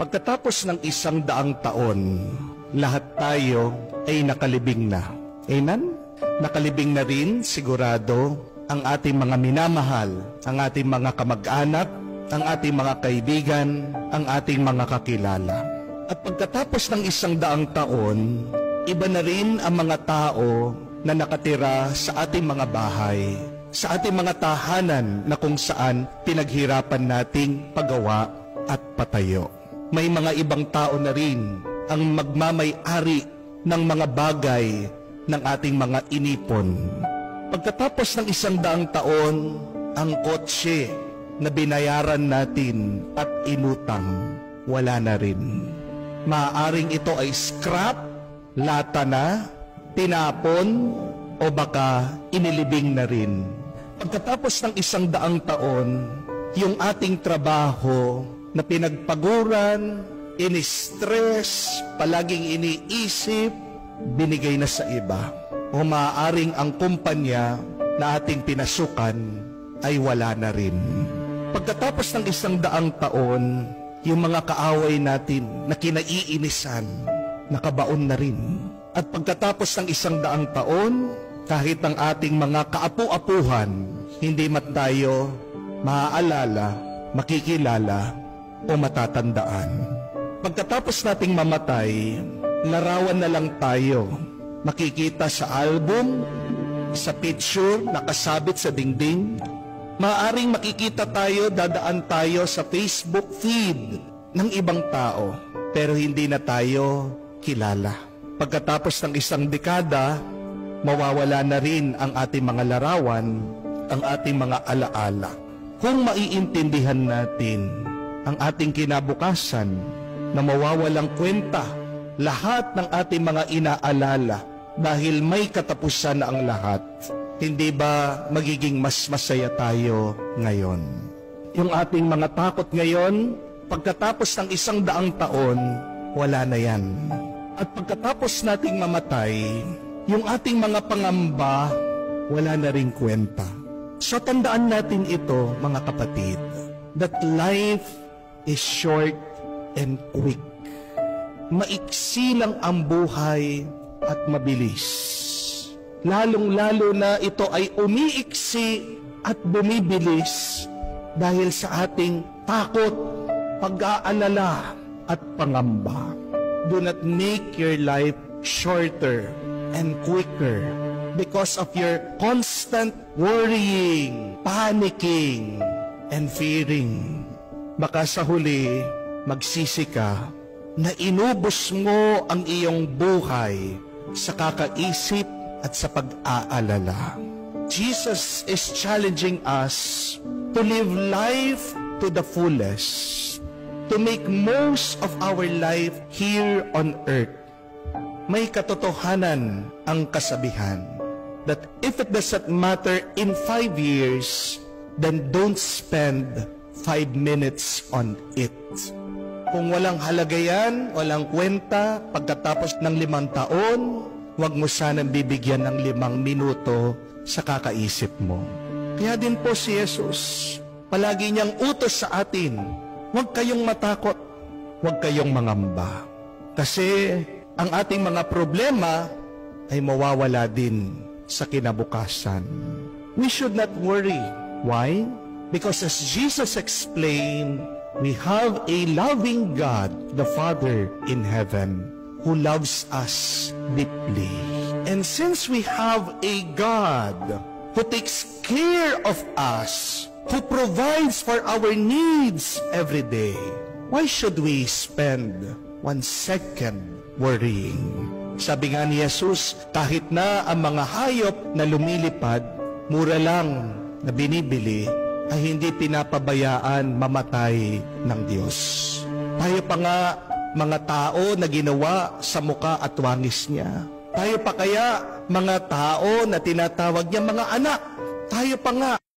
Pagkatapos ng 100 taon, lahat tayo ay nakalibing na. Amen? Nakalibing na rin, sigurado, ang ating mga minamahal, ang ating mga kamag-anak, ang ating mga kaibigan, ang ating mga kakilala. At pagkatapos ng 100 taon, iba na rin ang mga tao na nakatira sa ating mga bahay, sa ating mga tahanan na kung saan pinaghirapan nating pagawa at patayo. May mga ibang tao na rin ang magmamay-ari ng mga bagay ng ating mga inipon. Pagkatapos ng 100 taon, ang kotse na binayaran natin at inutang, wala na rin. Maaaring ito ay scrap, lata na, tinapon, o baka inilibing na rin. Pagkatapos ng 100 taon, yung ating trabaho na pinagpaguran, ini-stress, palaging iniisip, binigay na sa iba. O maaaring ang kumpanya na ating pinasukan ay wala na rin. Pagkatapos ng 100 taon, yung mga kaaway natin na kinaiinisan, nakabaon na rin. At pagkatapos ng 100 taon, kahit ang ating mga kaapu-apuhan, hindi man tayo maaalala, makikilala, o matatandaan. Pagkatapos nating mamatay, larawan na lang tayo. Makikita sa album, sa picture, nakasabit sa dingding. Maaring makikita tayo, dadaan tayo sa Facebook feed ng ibang tao, pero hindi na tayo kilala. Pagkatapos ng 1 dekada, mawawala na rin ang ating mga larawan, ang ating mga alaala. Kung maiintindihan natin ang ating kinabukasan na mawawalang kwenta lahat ng ating mga inaalala dahil may katapusan na ang lahat, hindi ba magiging mas masaya tayo ngayon? Yung ating mga takot ngayon, pagkatapos ng 100 taon, wala na yan. At pagkatapos nating mamatay, yung ating mga pangamba, wala na ring kwenta. So tandaan natin ito, mga kapatid, that life is short and quick. Maiksi lang ang buhay at mabilis. Lalong-lalo na ito ay umiiksi at bumibilis dahil sa ating takot, pag-aalala at pangamba. Do not make your life shorter and quicker because of your constant worrying, panicking, and fearing. Baka sa huli, magsisi ka na inubos mo ang iyong buhay sa kakaisip at sa pag-aalala. Jesus is challenging us to live life to the fullest, to make most of our life here on earth. May katotohanan ang kasabihan that if it doesn't matter in 5 years, then don't spend 5 minutes on it. Kung walang halaga yan, walang kwenta, pagkatapos ng 5 taon, huwag mo sanang bibigyan ng 5 minuto sa kakaisip mo. Kaya din po si Jesus, palagi niyang utos sa atin, huwag kayong matakot, huwag kayong mangamba. Kasi ang ating mga problema ay mawawala din sa kinabukasan. We should not worry. Why? Because as Jesus explained, we have a loving God, the Father in heaven, who loves us deeply. And since we have a God who takes care of us, who provides for our needs every day, why should we spend 1 second worrying? Sabi nga ni Jesus, kahit na ang mga hayop na lumilipad, mura lang na binibili, ay hindi pinapabayaan mamatay ng Diyos. Tayo pa nga mga tao na ginawa sa muka at wangis niya. Tayo pa kaya mga tao na tinatawag niya mga anak. Tayo pa nga